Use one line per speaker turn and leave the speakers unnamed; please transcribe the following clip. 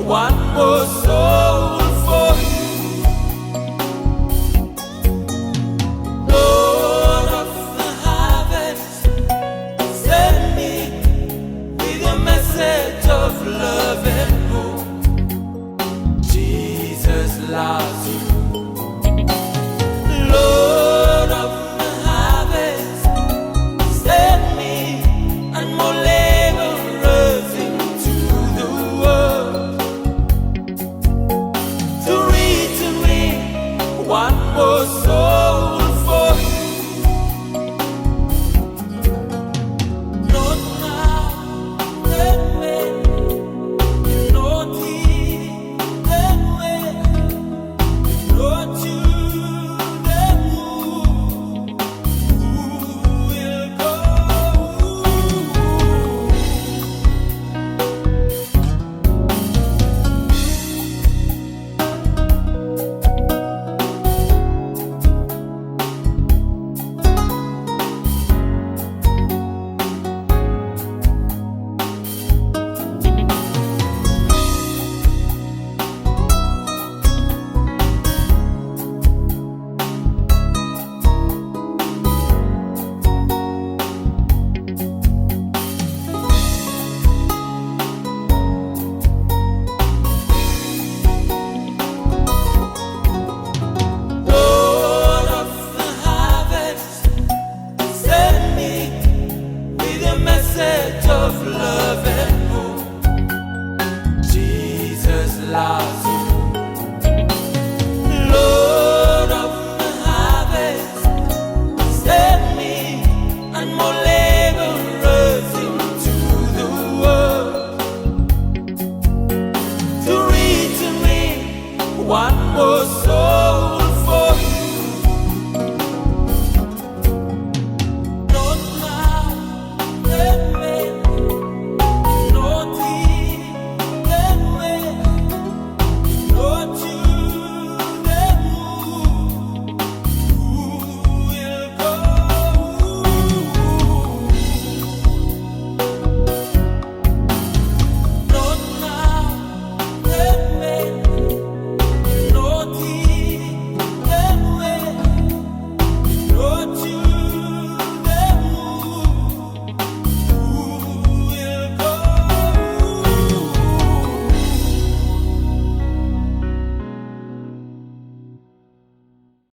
one more soul for you. Lord of the harvest, send me with a message of love and hope. Jesus loves you. Lord of the harvest, send me and more laborers into the world to reach and win one more soul for you. Not now, then when, not here, then when, not you. Of love and hope, Jesus loves you.